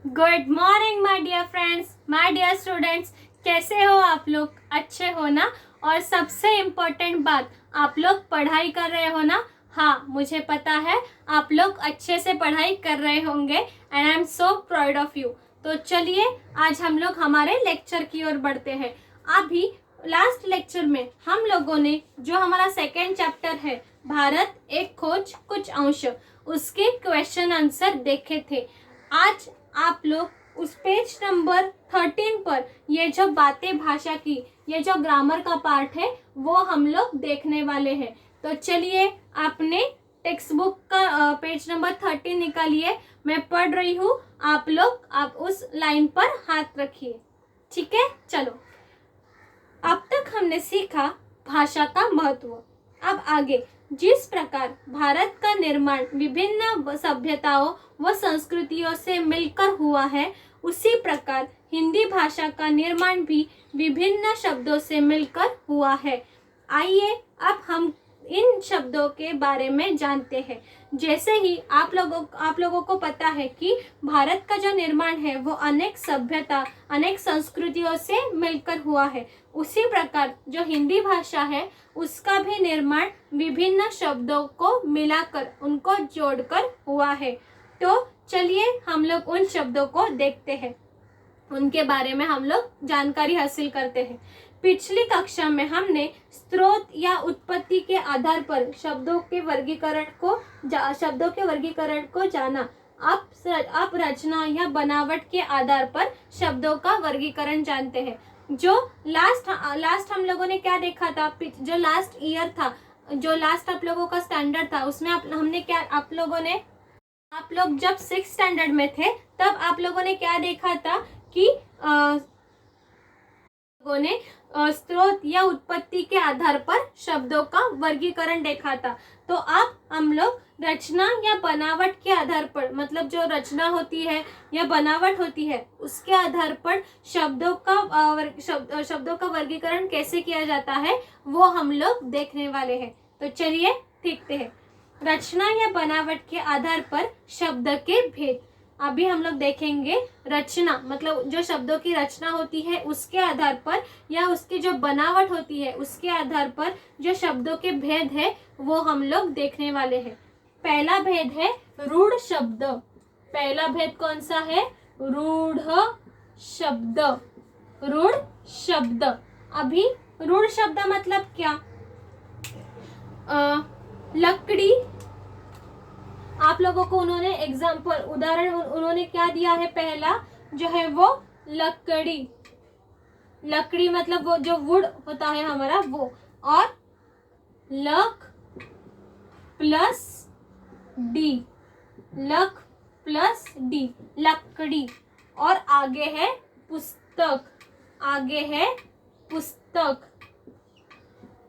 Good morning my dear friends, my dear students. कैसे हो आप लोग? अच्छे हो ना? और सबसे इम्पोर्टेंट बात, आप लोग पढ़ाई कर रहे हो ना? हाँ, मुझे पता है आप लोग अच्छे से पढ़ाई कर रहे होंगे and I am so proud of you. तो चलिए आज हम लोग हमारे लेक्चर की ओर बढ़ते हैं। अभी लास्ट लेक्चर में हम लोगों ने जो हमारा सेकेंड चैप्टर है भारत एक खोज कुछ अंश, उसके क्वेश्चन आंसर देखे थे। आज आप लोग उस पेज नंबर 13 पर ये जो बातें भाषा की, ये जो ग्रामर का पार्ट है वो हम लोग देखने वाले हैं। तो चलिए आपने टेक्स्ट बुक का पेज नंबर 13 निकालिए। मैं पढ़ रही हूँ, आप उस लाइन पर हाथ रखिए। ठीक है, चलो। अब तक हमने सीखा भाषा का महत्व। अब आगे, जिस प्रकार भारत का निर्माण विभिन्न सभ्यताओं व संस्कृतियों से मिलकर हुआ है, उसी प्रकार हिंदी भाषा का निर्माण भी विभिन्न शब्दों से मिलकर हुआ है। आइए अब हम इन शब्दों के बारे में जानते हैं। जैसे ही आप लोगों को पता है कि भारत का जो निर्माण है वो अनेक सभ्यता, अनेक संस्कृतियों से मिलकर हुआ है, उसी प्रकार जो हिंदी भाषा है उसका भी निर्माण विभिन्न शब्दों को मिलाकर, उनको जोड़कर हुआ है। तो चलिए हम लोग उन शब्दों को देखते हैं, उनके बारे में हम लोग जानकारी हासिल करते हैं। पिछली कक्षा में हमने स्रोत या उत्पत्ति के आधार पर शब्दों के वर्गीकरण को जाना। अब रचना या बनावट के आधार पर शब्दों का वर्गीकरण जानते हैं। जो लास्ट हम लोगों ने क्या देखा था, जो लास्ट ईयर था, जो लास्ट आप लोगों का स्टैंडर्ड था, उसमें हमने क्या, आप लोग जब 6th स्टैंडर्ड में थे तब आप लोगों ने क्या देखा था कि लोगों ने स्रोत या उत्पत्ति के आधार पर शब्दों का वर्गीकरण देखा था। तो अब हम लोग रचना या बनावट के आधार पर, मतलब जो रचना होती है या बनावट होती है उसके आधार पर शब्दों का वर्गीकरण कैसे किया जाता है वो हम लोग देखने वाले हैं। तो चलिए देखते हैं। रचना या बनावट के आधार पर शब्द के भेद। अभी हम लोग देखेंगे रचना, मतलब जो शब्दों की रचना होती है उसके आधार पर, या उसकी जो बनावट होती है उसके आधार पर जो शब्दों के भेद है वो हम लोग देखने वाले हैं। पहला भेद है रूढ़ शब्द। पहला भेद कौन सा है? रूढ़ शब्द। रूढ़ शब्द। अभी रूढ़ शब्द मतलब क्या? लकड़ी, आप लोगों को उन्होंने एग्जाम्पल, उदाहरण उन्होंने क्या दिया है? पहला जो है वो लकड़ी। लकड़ी मतलब वो जो वुड होता है हमारा वो, और luck plus D, luck plus D, लकड़ी। और आगे है पुस्तक, आगे है पुस्तक।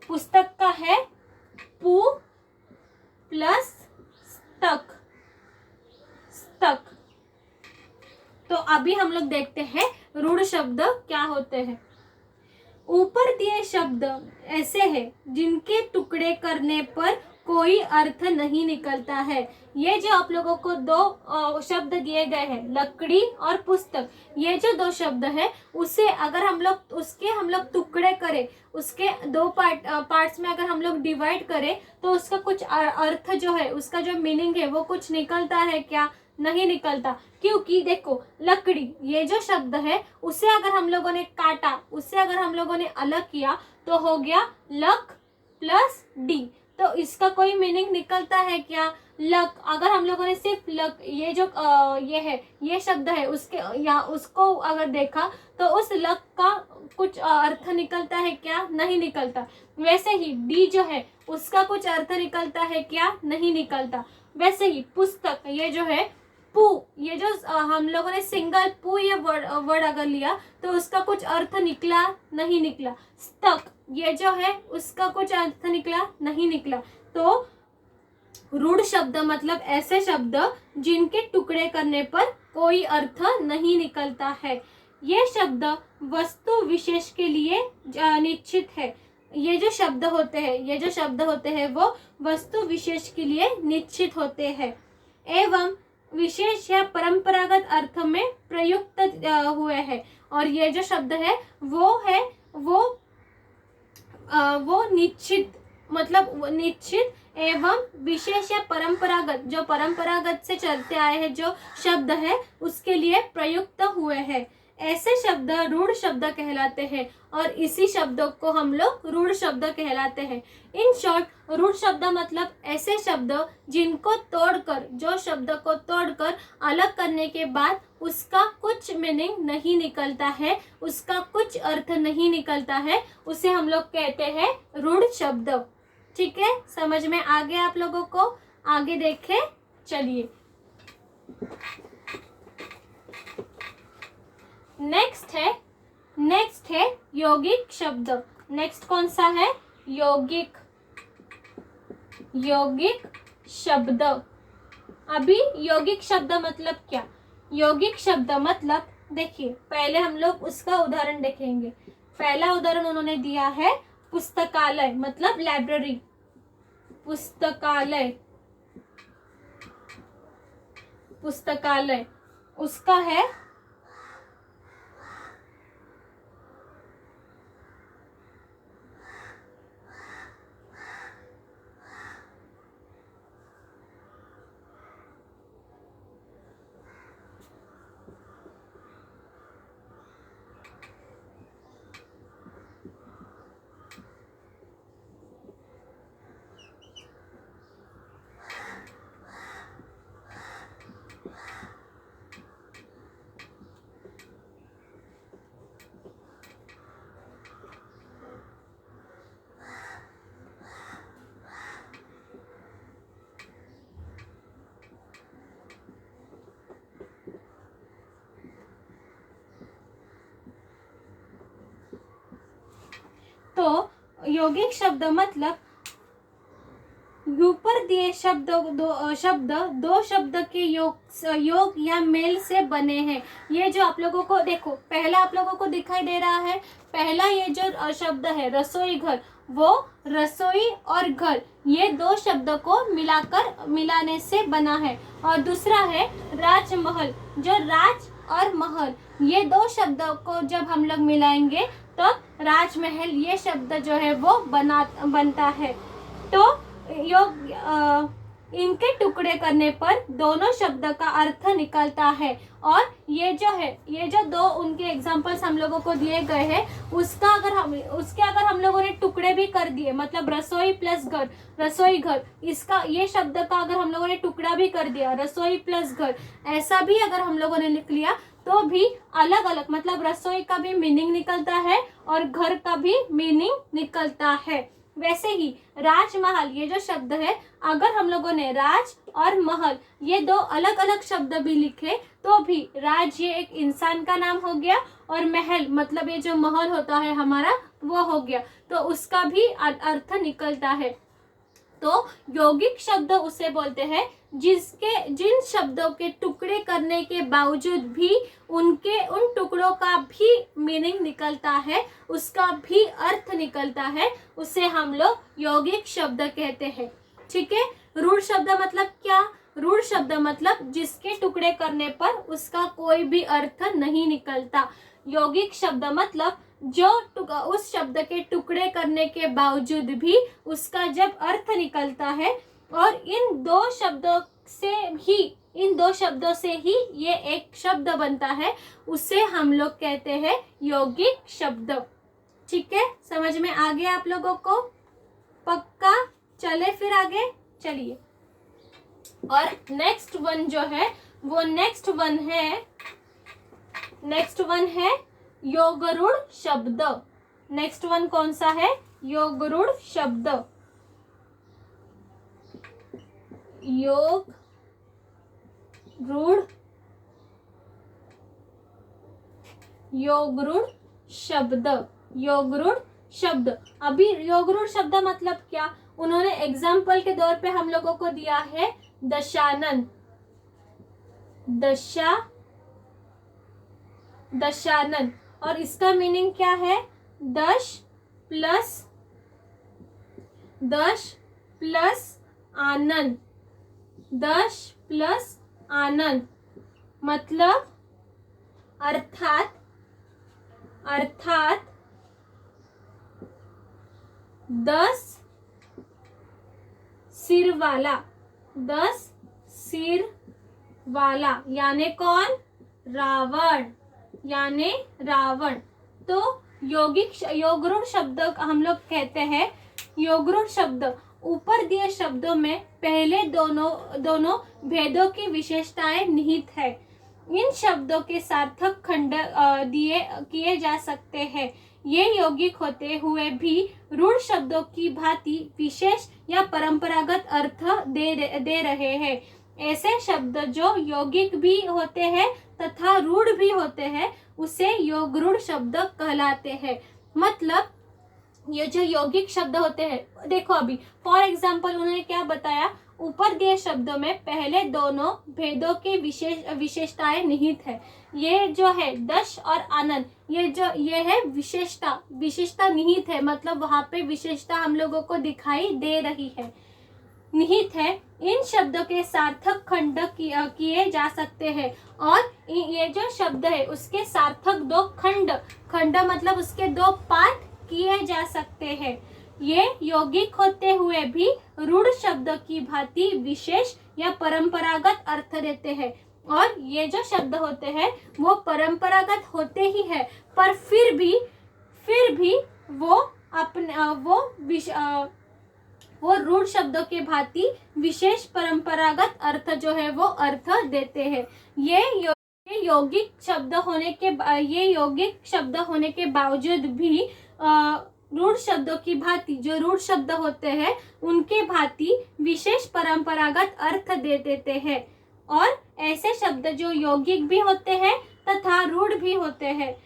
पुस्तक का है पु प्लस तक, स्तक। तो अभी हम लोग देखते हैं रूढ़ शब्द क्या होते हैं। ऊपर दिए शब्द ऐसे हैं जिनके टुकड़े करने पर कोई अर्थ नहीं निकलता है। ये जो आप लोगों को दो शब्द दिए गए हैं, लकड़ी और पुस्तक, ये जो दो शब्द है उसे अगर हम लोग टुकड़े करें, उसके दो पार्ट्स में अगर हम लोग डिवाइड करें तो उसका कुछ अर्थ जो है, उसका जो मीनिंग है वो कुछ निकलता है क्या? नहीं निकलता। क्योंकि देखो, लकड़ी ये जो शब्द है उसे अगर हम लोगों ने काटा, उससे अगर हम लोगों ने अलग किया तो हो गया लक प्लस डी। तो इसका कोई मीनिंग निकलता है क्या? लक, अगर हम लोगों ने सिर्फ लक, ये जो ये शब्द है उसके या उसको अगर देखा तो उस लक का कुछ अर्थ निकलता है क्या? नहीं निकलता। वैसे ही डी जो है उसका कुछ अर्थ निकलता है क्या? नहीं निकलता। वैसे ही पुस्तक, ये जो है पू, ये जो हम लोगों ने सिंगल पू ये वर्ड अगर लिया तो उसका कुछ अर्थ निकला? नहीं निकला। स्तक, ये जो है उसका कुछ अर्थ निकला? नहीं निकला। तो रूढ़ शब्द मतलब ऐसे शब्द जिनके टुकड़े करने पर कोई अर्थ नहीं निकलता है। ये शब्द वस्तु विशेष के लिए निश्चित है। ये जो शब्द होते हैं वो वस्तु विशेष के लिए निश्चित होते हैं। एवं विशेष या परंपरागत अर्थ में प्रयुक्त हुए हैं। और ये जो शब्द है वो निश्चित, मतलब निश्चित एवं विशेष या परंपरागत, जो परंपरागत से चलते आए हैं जो शब्द है उसके लिए प्रयुक्त हुए हैं। ऐसे शब्द रूढ़ शब्द कहलाते हैं और इसी शब्दों को हम लोग रूढ़ शब्द कहलाते हैं। इन शॉर्ट, रूढ़ शब्द मतलब ऐसे शब्द जिनको तोड़कर, जो शब्द को तोड़कर अलग करने के बाद उसका कुछ मीनिंग नहीं निकलता है, उसका कुछ अर्थ नहीं निकलता है, उसे हम लोग कहते हैं रूढ़ शब्द। ठीक है, समझ में आ गया आप लोगों को? आगे देखें, चलिए। नेक्स्ट है यौगिक शब्द। नेक्स्ट कौन सा है? यौगिक शब्द। अभी यौगिक शब्द मतलब क्या? यौगिक शब्द मतलब, देखिए पहले हम लोग उसका उदाहरण देखेंगे। पहला उदाहरण उन्होंने दिया है पुस्तकालय, मतलब लाइब्रेरी। पुस्तकालय उसका है तो यौगिक शब्द मतलब ऊपर दिए दो शब्द के योग या मेल से बने हैं। ये जो आप लोगों को देखो, पहला आप लोगों को दिखाई दे रहा है, पहला ये जो शब्द है रसोई घर, वो रसोई और घर ये दो शब्द को मिलाने से बना है। और दूसरा है राजमहल, जो राज और महल ये दो शब्दों को जब हम लोग मिलाएंगे तो राजमहल ये शब्द जो है वो बनता है। तो इनके टुकड़े करने पर दोनों शब्द का अर्थ निकलता है। और ये जो दो उनके एग्जांपल्स हम लोगों को दिए गए हैं, उसके अगर हम लोगों ने टुकड़े भी कर दिए, मतलब रसोई प्लस घर, रसोई घर, इसका ये शब्द का अगर हम लोगों ने टुकड़ा भी कर दिया, रसोई प्लस घर, ऐसा भी अगर हम लोगों ने लिख लिया तो भी अलग अलग, मतलब रसोई का भी मीनिंग निकलता है और घर का भी मीनिंग निकलता है। वैसे ही राजमहल ये जो शब्द है, अगर हम लोगों ने राज और महल ये दो अलग अलग शब्द भी लिखे तो भी राज ये एक इंसान का नाम हो गया और महल मतलब ये जो महल होता है हमारा वो हो गया, तो उसका भी अर्थ निकलता है। तो यौगिक शब्द उसे बोलते हैं जिन शब्दों के टुकड़े करने के बावजूद भी उन टुकड़ों का भी मीनिंग निकलता है, उसका भी अर्थ निकलता है, उसे हम लोग यौगिक शब्द कहते हैं। ठीक है। रूढ़ शब्द मतलब क्या? रूढ़ शब्द मतलब जिसके टुकड़े करने पर उसका कोई भी अर्थ नहीं निकलता। यौगिक शब्द मतलब जो उस शब्द के टुकड़े करने के बावजूद भी उसका जब अर्थ निकलता है और इन दो शब्दों से ही ये एक शब्द बनता है, उसे हम लोग कहते हैं यौगिक शब्द। ठीक है, समझ में आ गया आप लोगों को? पक्का? चले फिर आगे, चलिए। और नेक्स्ट वन जो है वो नेक्स्ट वन है योगरूढ़ शब्द। नेक्स्ट वन कौन सा है? योगरूढ़ शब्द। योगरूढ़ शब्द। अभी योगरूढ़ शब्द मतलब क्या? उन्होंने एग्जाम्पल के तौर पे हम लोगों को दिया है दशानन। और इसका मीनिंग क्या है? 10 प्लस आनंद। 10 प्लस आनंद मतलब अर्थात 10 सिर वाला, 10 सिर वाला यानी कौन? रावण, यानी रावण। तो योगरूढ़ शब्द हम लोग कहते हैं, योगरूढ़ शब्द ऊपर दिए शब्दों में पहले दोनों भेदों की विशेषताएं निहित है। इन शब्दों के सार्थक खंड किए जा सकते हैं। ये यौगिक होते हुए भी रूढ़ शब्दों की भांति विशेष या परंपरागत अर्थ दे रहे हैं। ऐसे शब्द जो यौगिक भी होते हैं तथा रूढ़ भी होते हैं उसे योगरूढ़ शब्द कहलाते हैं। मतलब ये जो यौगिक शब्द होते हैं, देखो अभी फॉर एग्जाम्पल उन्होंने क्या बताया, ऊपर दिए शब्दों में पहले दोनों भेदों की विशेषताएं निहित है। ये जो है दश और आनंद, ये है विशेषता निहित है, मतलब वहां पे विशेषता हम लोगों को दिखाई दे रही है, निहित है। इन शब्दों के सार्थक खंड किए जा सकते हैं और ये जो शब्द है उसके सार्थक 2 खंड मतलब उसके 2 पाठ किए जा सकते हैं। ये यौगिक होते हुए भी रूढ़ शब्द की भांति विशेष या परंपरागत अर्थ देते हैं। और ये जो शब्द होते हैं वो परंपरागत होते ही है, पर फिर भी वो रूढ़ शब्दों के भांति विशेष परंपरागत अर्थ जो है वो अर्थ देते हैं। ये यौगिक शब्द होने के बावजूद भी रूढ़ शब्दों की भांति, जो रूढ़ शब्द होते हैं उनके भांति विशेष परंपरागत अर्थ दे देते हैं। और ऐसे शब्द जो यौगिक भी होते हैं तथा रूढ़ भी होते हैं,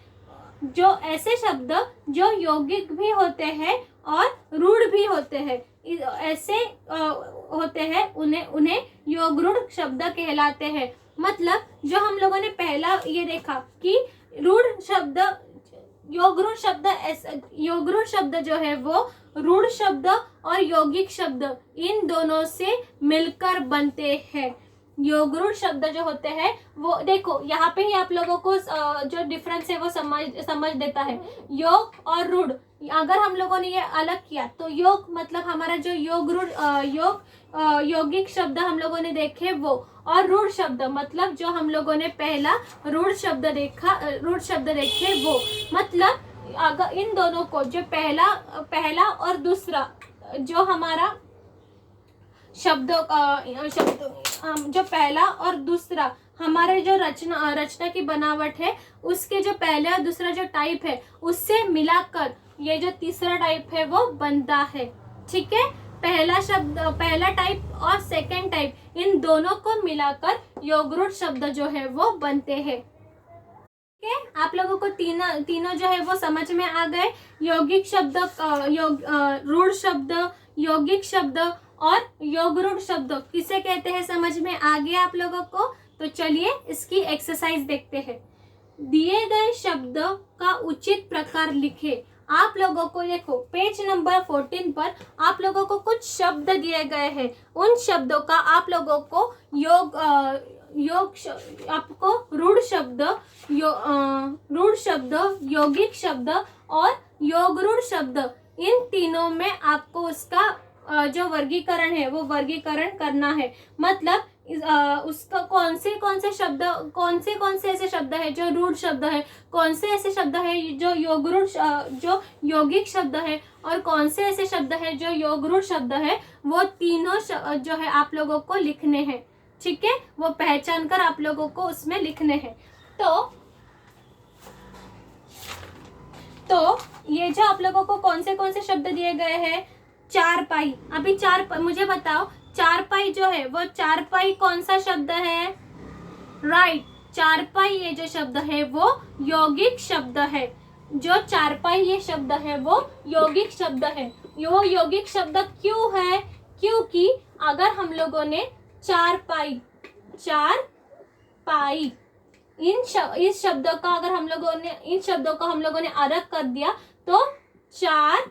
जो ऐसे शब्द जो यौगिक भी होते हैं और रूढ़ भी होते हैं, ऐसे होते हैं उन्हें योगरूढ़ शब्द कहलाते हैं। मतलब जो हम लोगों ने पहला ये देखा कि योगरूढ़ शब्द जो है वो रूढ़ शब्द और यौगिक शब्द इन दोनों से मिलकर बनते हैं। योगरूढ़ शब्द जो होते हैं वो देखो यहाँ पे ही आप लोगों को जो डिफरेंस है वो समझ देता है। योग और रूढ़ अगर हम लोगों ने ये अलग किया तो योग मतलब हमारा जो यौगिक शब्द हम लोगों ने देखे वो, और रूढ़ शब्द मतलब जो हम लोगों ने पहला रूढ़ शब्द देखे वो। मतलब अगर इन दोनों को जो पहला और दूसरा जो हमारा शब्द जो पहला और दूसरा हमारे जो रचना की बनावट है उसके जो पहला और दूसरा जो टाइप है उससे मिलाकर ये जो तीसरा टाइप है वो बनता है। ठीक है, पहला टाइप और सेकंड टाइप इन दोनों को मिलाकर योगरूढ़ शब्द जो है वो बनते हैं। ठीक है, आप लोगों को तीनों जो है वो समझ में आ गए। यौगिक शब्द, रूढ़ शब्द, यौगिक शब्द और योगरूढ़ शब्द किसे कहते हैं समझ में आ गया आप लोगों को। तो चलिए इसकी एक्सरसाइज देखते हैं। दिए गए शब्द का उचित प्रकार लिखे। आप लोगों को देखो पेज नंबर 14 पर आप लोगों को कुछ शब्द दिए गए हैं। उन शब्दों का आप लोगों को आपको रूढ़ शब्द, यौगिक शब्द और योगरूढ़ शब्द इन तीनों में आपको उसका जो वर्गीकरण है वो वर्गीकरण करना है। मतलब उसका कौन से ऐसे शब्द है जो रूढ़ शब्द है, कौन से ऐसे शब्द है जो यौगिक शब्द है, और कौन से ऐसे शब्द है जो योगरूढ़ शब्द है, वो तीनों जो है आप लोगों को लिखने हैं। ठीक है, वो पहचान कर आप लोगों को उसमें लिखने हैं। तो ये जो आप लोगों को कौन से शब्द दिए गए हैं, चारपाई। अभी मुझे बताओ चारपाई जो है वो चारपाई कौन सा शब्द है? राइट, चारपाई ये जो शब्द है वो यौगिक शब्द है। जो चारपाई ये शब्द है वो यौगिक शब्द है। वो यौगिक शब्द क्यों है? क्योंकि अगर हम लोगों ने चारपाई इस शब्दों का अगर हम लोगों ने अलग कर दिया तो 4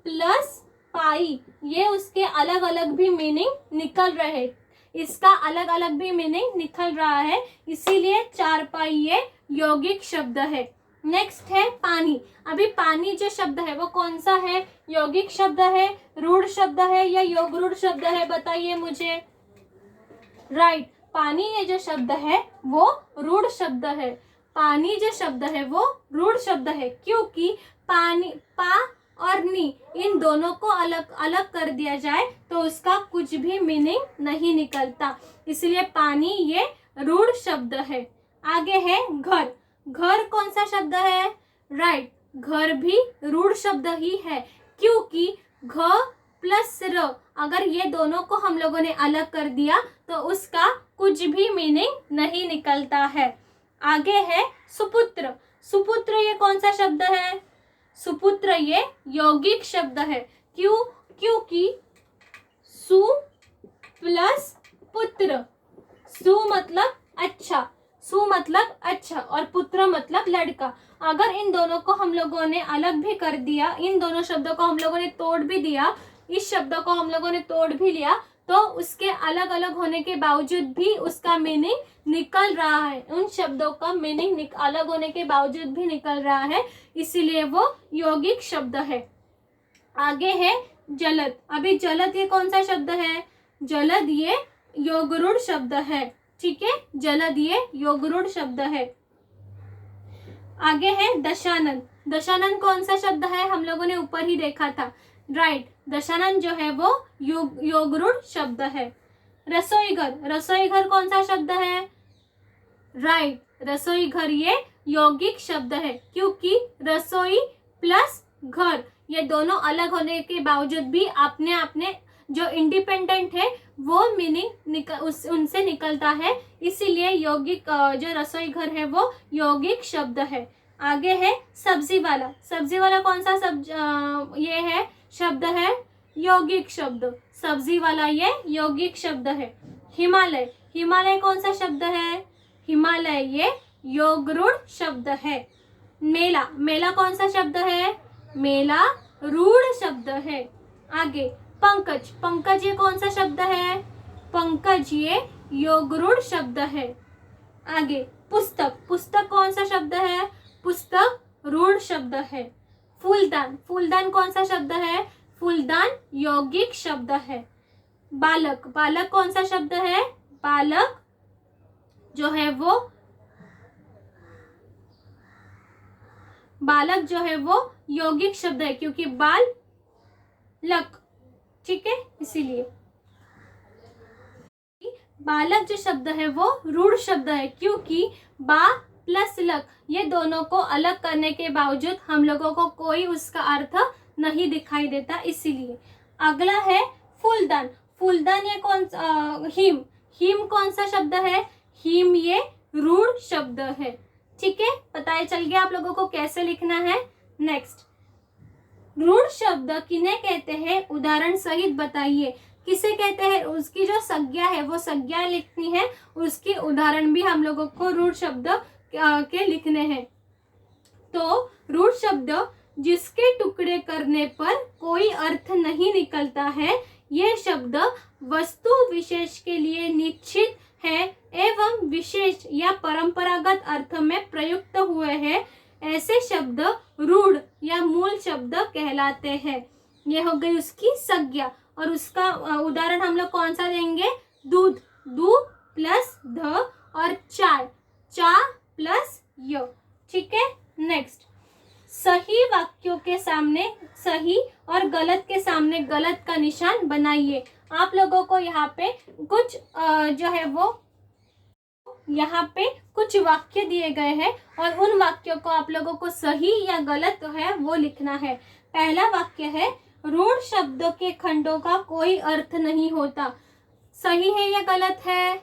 + पाई ये उसके अलग अलग भी मीनिंग निकल रहे। इसका अलग अलग भी मीनिंग निकल रहा है, इसीलिए चारपाई ये यौगिक शब्द है। नेक्स्ट है पानी। अभी पानी जो शब्द है वो कौन सा है, यौगिक शब्द है, रूढ़ शब्द है या योगरूढ़ शब्द है, बताइए मुझे। राइट, पानी ये जो शब्द है वो रूढ़ शब्द है। पानी जो शब्द है वो रूढ़ शब्द है, क्योंकि पानी, पा और नी, इन दोनों को अलग अलग कर दिया जाए तो उसका कुछ भी मीनिंग नहीं निकलता, इसलिए पानी ये रूढ़ शब्द है। आगे है घर। घर कौन सा शब्द है, राइट, घर भी रूढ़ शब्द ही है, क्योंकि घ प्लस र, अगर ये दोनों को हम लोगों ने अलग कर दिया तो उसका कुछ भी मीनिंग नहीं निकलता है। आगे है सुपुत्र। सुपुत्र ये कौन सा शब्द है, सुपुत्र ये यौगिक शब्द है। क्यों, क्योंकि सु प्लस पुत्र, सु मतलब अच्छा, सु मतलब अच्छा और पुत्र मतलब लड़का। अगर इन दोनों को हम लोगों ने अलग भी कर दिया, इन दोनों शब्दों को हम लोगों ने तोड़ भी दिया, इस शब्द को हम लोगों ने तोड़ भी लिया, तो उसके अलग अलग होने के बावजूद भी उसका मीनिंग निकल रहा है, उन शब्दों का मीनिंग अलग होने के बावजूद भी निकल रहा है, इसीलिए वो यौगिक शब्द है। आगे है जलद। अभी जलद ये कौन सा शब्द है, जलद ये योगरूढ़ शब्द है, ठीक है, जलद ये योगरूढ़ शब्द है। आगे है दशानन। दशानन कौन सा शब्द है, हम लोगों ने ऊपर ही देखा था, राइट, दशानन जो है वो योगरूढ़ शब्द है। रसोई घर। रसोई घर कौन सा शब्द है, राइट, रसोई घर ये यौगिक शब्द है, क्योंकि रसोई प्लस घर ये दोनों अलग होने के बावजूद भी अपने अपने जो इंडिपेंडेंट है वो मीनिंग उनसे निकलता है, इसीलिए यौगिक जो रसोई घर है वो यौगिक शब्द है। आगे है सब्जी वाला। सब्जी वाला कौन सा ये है शब्द है, यौगिक शब्द, सब्जी वाला ये यौगिक शब्द है। हिमालय। हिमालय कौन सा शब्द है, हिमालय ये योगरूढ़ शब्द है। मेला। मेला कौन सा शब्द है, मेला रूढ़ शब्द है। आगे पंकज। पंकज ये कौन सा शब्द है, पंकज ये योगरूढ़ शब्द है। आगे पुस्तक। पुस्तक कौन सा शब्द है, पुस्तक रूढ़ शब्द है। फूलदान। फूलदान कौन सा शब्द है, फूलदान यौगिक शब्द है। बालक। बालक कौन सा शब्द है, बालक जो है वो, बालक जो है वो यौगिक शब्द है, क्योंकि बाल लक, ठीक है, इसीलिए बालक जो शब्द है वो रूढ़ शब्द है, क्योंकि बा प्लस लक ये दोनों को अलग करने के बावजूद हम लोगों को कोई उसका अर्थ नहीं दिखाई देता, इसीलिए। अगला है फूलदान। फूलदान ये हिम। हिम कौन सा शब्द है, हिम ये रूढ़ शब्द है, ठीक है, पता चल गया आप लोगों को कैसे लिखना है। नेक्स्ट, रूढ़ शब्द किन्हें कहते हैं, उदाहरण सहित बताइए। किसे कहते हैं, उसकी जो संज्ञा है वो संज्ञा लिखनी है, उसकी उदाहरण भी हम लोगों को रूढ़ शब्द के लिखने हैं। तो रूढ़ शब्द जिसके टुकड़े करने पर कोई अर्थ नहीं निकलता है, ये शब्द वस्तु विशेष के लिए निश्चित है एवं विशेष या परंपरागत अर्थ में प्रयुक्त हुए हैं, ऐसे शब्द रूढ़ या मूल शब्द कहलाते हैं। ये हो गई उसकी संज्ञा, और उसका उदाहरण हम लोग कौन सा देंगे, दूध, दू प्लस ध, और चाय, चा प्लस य, ठीक है। नेक्स्ट, सही वाक्यों के सामने सही और गलत के सामने गलत का निशान बनाइए। आप लोगों को यहाँ पे कुछ जो है वो यहाँ पे कुछ वाक्य दिए गए हैं और उन वाक्यों को आप लोगों को सही या गलत है वो लिखना है। पहला वाक्य है, रूढ़ शब्द के खंडों का कोई अर्थ नहीं होता। सही है या गलत है,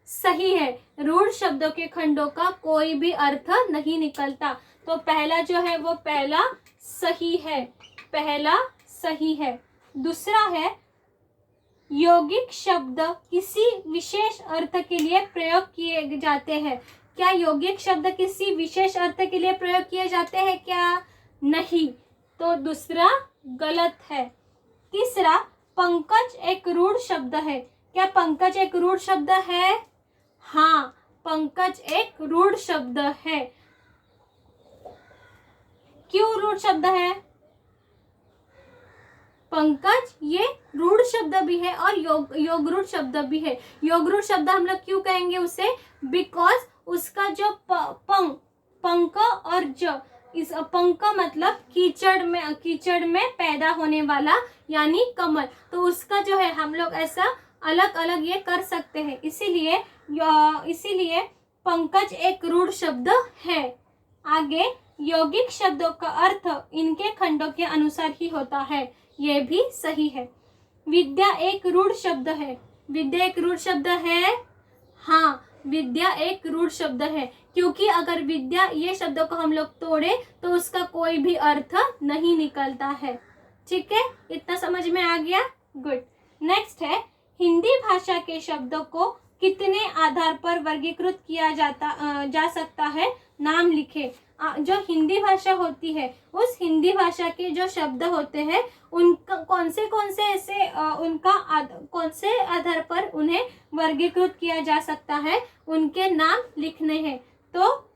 सही है, रूढ़ शब्दों के खंडों का कोई भी अर्थ नहीं निकलता। तो पहला जो है वो पहला सही है, पहला सही है। दूसरा है, यौगिक शब्द किसी विशेष अर्थ के लिए प्रयोग किए जाते हैं। क्या यौगिक शब्द किसी विशेष अर्थ के लिए प्रयोग किए जाते हैं क्या, नहीं, तो दूसरा गलत है। तीसरा, पंकज एक रूढ़ शब्द है। क्या पंकज एक रूढ़ शब्द है? हाँ, पंकज एक रूढ़ शब्द है। क्यों रूढ़ शब्द है? पंकज ये रूढ़ शब्द भी है और योग रूढ़ शब्द भी है। योग रूढ़ शब्द हम लोग क्यों कहेंगे उसे? बिकॉज उसका जो पंक और ज, इस पंक मतलब कीचड़ में पैदा होने वाला यानी कमल, तो उसका जो है हम लोग ऐसा अलग अलग ये कर सकते हैं, इसीलिए पंकज एक रूढ़ शब्द है। आगे, यौगिक शब्दों का अर्थ इनके खंडों के अनुसार ही होता है, ये भी सही है। विद्या एक रूढ़ शब्द है। विद्या एक रूढ़ शब्द है? हाँ, विद्या एक रूढ़ शब्द है, क्योंकि अगर विद्या ये शब्दों को हम लोग तोड़े तो उसका कोई भी अर्थ नहीं निकलता है। ठीक है, इतना समझ में आ गया? गुड। नेक्स्ट है, हिंदी भाषा के शब्दों को कितने आधार पर वर्गीकृत किया जा सकता है? नाम लिखे। जो हिंदी भाषा होती है, उस हिंदी भाषा के जो शब्द होते हैं उनका कौन से ऐसे कौन से आधार पर उन्हें वर्गीकृत किया जा सकता है, उनके नाम लिखने हैं। तो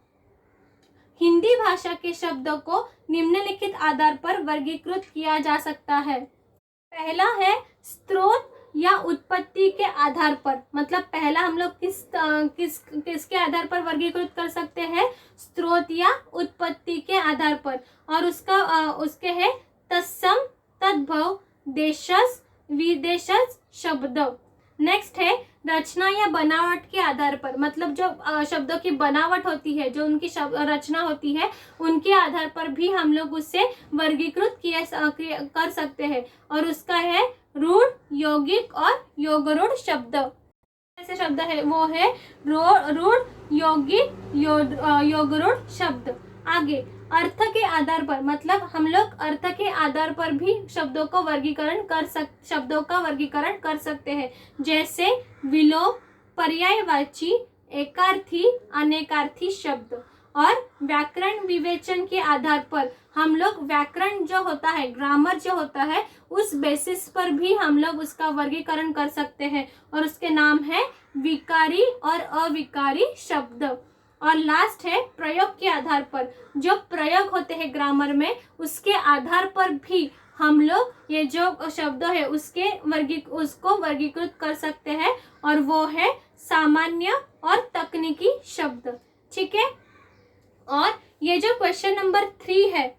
हिंदी भाषा के शब्दों को निम्नलिखित आधार पर वर्गीकृत किया जा सकता है। पहला है स्रोत या उत्पत्ति के आधार पर, मतलब पहला हम लोग किसके आधार पर वर्गीकृत कर सकते हैं? स्रोत या उत्पत्ति के आधार पर। और उसके है तत्सम, तद्भव, देशज, विदेशज शब्द। नेक्स्ट है रचना या बनावट के आधार पर, मतलब जो शब्दों की बनावट होती है, जो उनकी रचना होती है, उनके आधार पर भी हम लोग उससे वर्गीकृत कर सकते हैं। और उसका है रूढ़, यौगिक और योगरूढ़ शब्द। ऐसे शब्द है वो है रूढ़, यौगिक, योगरूढ़ शब्द। आगे, अर्थ के आधार पर, मतलब हम लोग अर्थ के आधार पर भी शब्दों का वर्गीकरण कर सकते हैं, जैसे विलोम, पर्यायवाची, एकार्थी, अनेकार्थी शब्द। और व्याकरण विवेचन के आधार पर हम लोग व्याकरण जो होता है, ग्रामर जो होता है, उस बेसिस पर भी हम लोग उसका वर्गीकरण कर सकते हैं, और उसके नाम है विकारी और अविकारी शब्द। और लास्ट है प्रयोग के आधार पर, जो प्रयोग होते हैं ग्रामर में, उसके आधार पर भी हम लोग ये जो शब्द है उसको वर्गीकृत कर सकते हैं, और वो है सामान्य और तकनीकी शब्द। ठीक है, और ये जो क्वेश्चन नंबर 3 है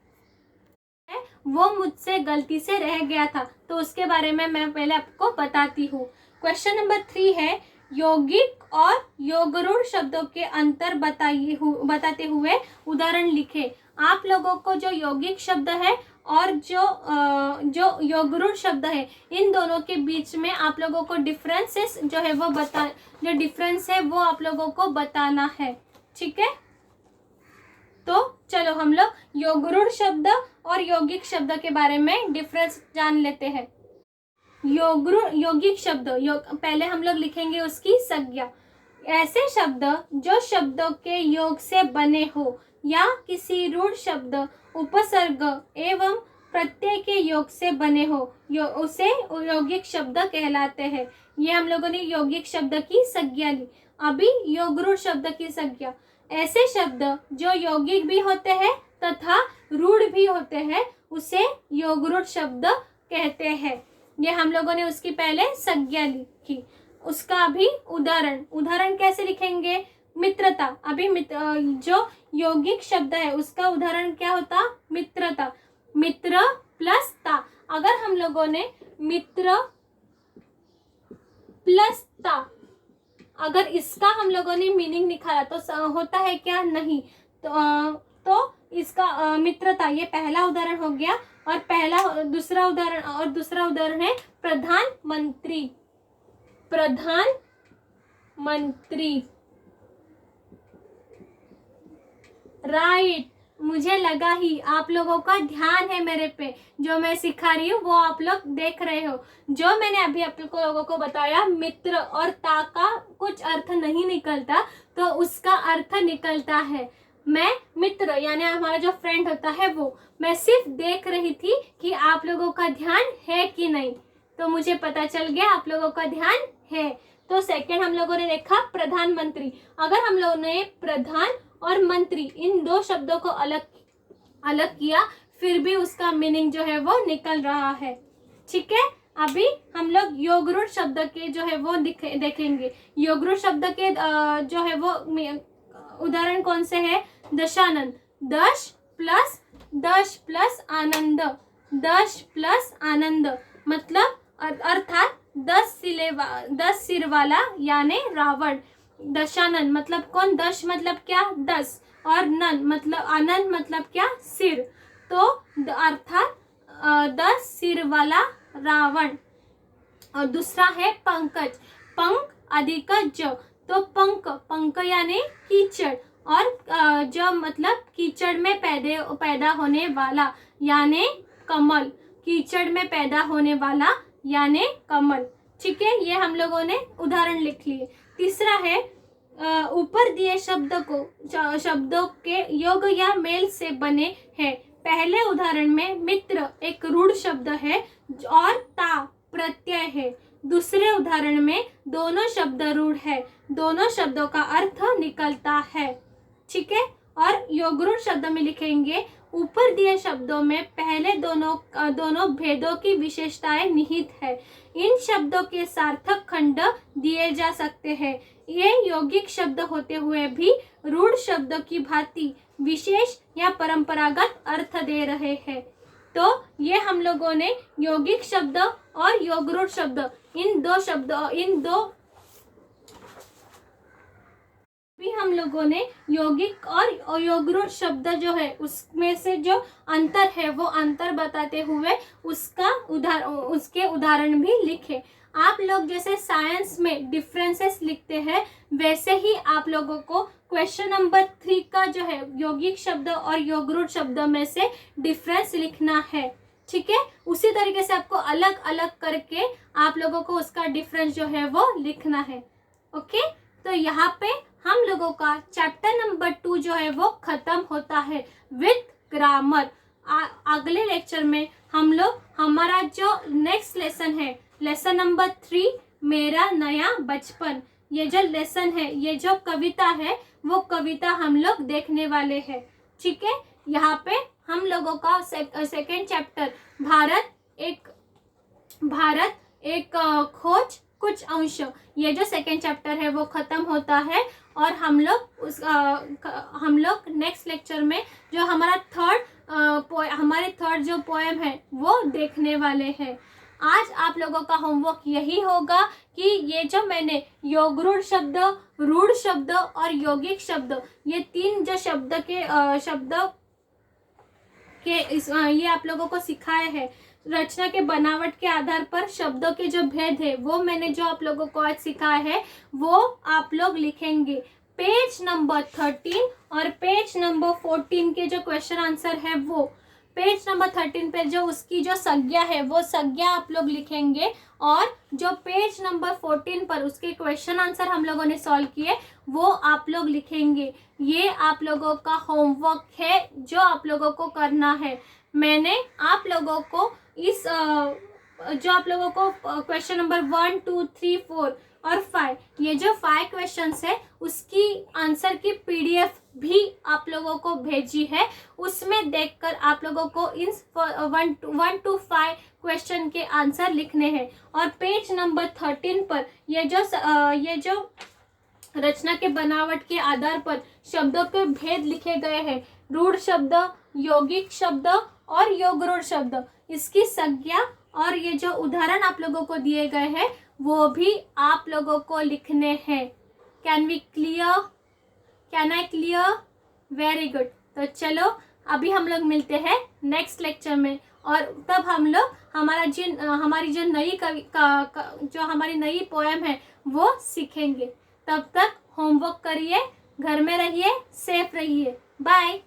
वो मुझसे गलती से रह गया था, तो उसके बारे में मैं पहले आपको बताती हूँ। क्वेश्चन नंबर 3 है, यौगिक और योगरूढ़ शब्दों के अंतर बताते हुए उदाहरण लिखे। आप लोगों को जो यौगिक शब्द है और जो योगरूढ़ शब्द है, इन दोनों के बीच में आप लोगों को डिफरेंसेस जो डिफरेंस है वो आप लोगों को बताना है। ठीक है, तो चलो हम लोग योगरूढ़ शब्द और यौगिक शब्द के बारे में डिफरेंस जान लेते हैं। यौगिक शब्द, पहले हम लोग लिखेंगे उसकी संज्ञा। ऐसे शब्द जो शब्दों के योग से बने हो या किसी रूढ़ शब्द, उपसर्ग एवं प्रत्यय के योग से बने हो, उसे यौगिक शब्द कहलाते हैं। ये हम लोगों ने यौगिक शब्द की संज्ञा ली। अभी योगरूढ़ शब्द की संज्ञा। ऐसे शब्द जो यौगिक भी होते हैं तथा रूढ़ भी होते हैं, उसे योगरूढ़ शब्द कहते हैं। ये हम लोगों ने उसकी पहले संज्ञा लिखी। उसका अभी उदाहरण कैसे लिखेंगे? मित्रता। अभी जो यौगिक शब्द है उसका उदाहरण क्या होता? मित्रता। मित्र प्लस ता। अगर हम लोगों ने मित्र प्लस ता, अगर इसका हम लोगों ने मीनिंग निकाला तो होता है क्या? नहीं। तो इसका मित्रता, ये पहला उदाहरण हो गया। और दूसरा उदाहरण है प्रधानमंत्री। राइट, मुझे लगा ही आप लोगों का ध्यान है मेरे पे, जो मैं सिखा रही हूँ वो आप लोग देख रहे हो। जो मैंने अभी आप लोगों को बताया, मित्र और ता का कुछ अर्थ नहीं निकलता, तो उसका अर्थ निकलता है मैं मित्र, यानी हमारा जो फ्रेंड होता है वो। मैं सिर्फ देख रही थी कि आप लोगों का ध्यान है कि नहीं, तो मुझे पता चल गया आप लोगों का ध्यान है। तो सेकंड हम लोगों ने देखा प्रधानमंत्री। अगर हम लोगों ने प्रधान और मंत्री इन दो शब्दों को अलग अलग किया फिर भी उसका मीनिंग जो है वो निकल रहा है। ठीक है, अभी हम लोग योगरूढ़ शब्द के जो है वो देखेंगे। योगरूढ़ शब्द के जो है वो उदाहरण कौन से है? दशानंद, दश प्लस आनंद, दश प्लस आनंद मतलब अर्थात 10 सिर वाला यानी रावण। दशानंद मतलब कौन? दश मतलब क्या? 10 और नंद मतलब आनंद मतलब क्या? सिर। तो अर्थात 10 सिर वाला रावण। और दूसरा है पंकज, पंक अधिक ज, तो पंक यानी कीचड़ और ज मतलब कीचड़ में पैदा होने वाला यानी कमल, कीचड़ में पैदा होने वाला यानी कमल। ठीक है, ये हम लोगों ने उदाहरण लिख लिए। तीसरा है ऊपर दिए शब्दों के योग या मेल से बने हैं। पहले उदाहरण में मित्र एक रूढ़ शब्द है और ता प्रत्यय है। दूसरे उदाहरण में दोनों शब्द रूढ़ है, दोनों शब्दों का अर्थ निकलता है। ठीक है, और योगरूढ़ शब्द में लिखेंगे ऊपर दिए शब्दों में पहले दोनों भेदों की विशेषताएं निहित है। इन शब्दों के सार्थक खंड दिए जा सकते हैं। ये यौगिक शब्द होते हुए भी रूढ़ शब्द की भांति विशेष या परंपरागत अर्थ दे रहे हैं। तो ये हम लोगों ने यौगिक शब्द और योगरूढ़ शब्द इन दो भी हम लोगों ने यौगिक और योगरूढ़ शब्द जो है उसमें से जो अंतर है वो अंतर बताते हुए उसके उदाहरण भी लिखे। आप लोग जैसे साइंस में डिफरेंसेस लिखते हैं वैसे ही आप लोगों को क्वेश्चन नंबर 3 का जो है यौगिक शब्द और योगरूढ़ शब्द में से डिफरेंस लिखना है। ठीक है, उसी तरीके से आपको अलग अलग करके आप लोगों को उसका डिफरेंस जो है वो लिखना है। ओके, तो यहाँ पे हम लोगों का चैप्टर नंबर 2 जो है वो खत्म होता है विथ ग्रामर। अगले लेक्चर में हम लोग हमारा जो नेक्स्ट लेसन है लेसन नंबर 3 मेरा नया बचपन, ये जो लेसन है ये जो कविता है वो कविता हम लोग देखने वाले हैं। ठीक है, यहाँ पे हम लोगों का सेकेंड चैप्टर भारत एक खोज कुछ अंश, ये जो सेकेंड चैप्टर है वो खत्म होता है और हम लोग नेक्स्ट लेक्चर में जो हमारे थर्ड जो पोएम है वो देखने वाले हैं। आज आप लोगों का होमवर्क यही होगा कि ये जो मैंने योगरूढ़ शब्द, रूढ़ शब्द और यौगिक शब्द ये 3 जो ये आप लोगों को सिखाए हैं, रचना के बनावट के आधार पर शब्दों के जो भेद है वो मैंने जो आप लोगों को आज सिखाया है वो आप लोग लिखेंगे। पेज नंबर 13 और पेज नंबर 14 के जो क्वेश्चन आंसर है वो पेज नंबर 13 पे जो उसकी जो संज्ञा है वो संज्ञा आप लोग लिखेंगे और जो पेज नंबर 14 पर उसके क्वेश्चन आंसर हम लोगों ने सॉल्व किए वो आप लोग लिखेंगे। ये आप लोगों का होमवर्क है जो आप लोगों को करना है। मैंने आप लोगों को जो आप लोगों को क्वेश्चन नंबर 1, 2, 3, 4 और 5 ये जो 5 क्वेश्चंस है उसकी आंसर की PDF भी आप लोगों को भेजी है। उसमें देखकर आप लोगों को इन 1 to 5 क्वेश्चन के आंसर लिखने हैं और पेज नंबर 13 पर ये जो रचना के बनावट के आधार पर शब्दों के भेद लिखे गए हैं, रूढ़ शब्द, यौगिक शब्द और योगरूढ़ शब्द, इसकी संज्ञा और ये जो उदाहरण आप लोगों को दिए गए हैं वो भी आप लोगों को लिखने हैं। Can I clear? Very good. तो चलो अभी हम लोग मिलते हैं नेक्स्ट लेक्चर में और तब हम लोग हमारी जो हमारी नई पोएम है वो सीखेंगे। तब तक होमवर्क करिए, घर में रहिए, सेफ रहिए। बाय।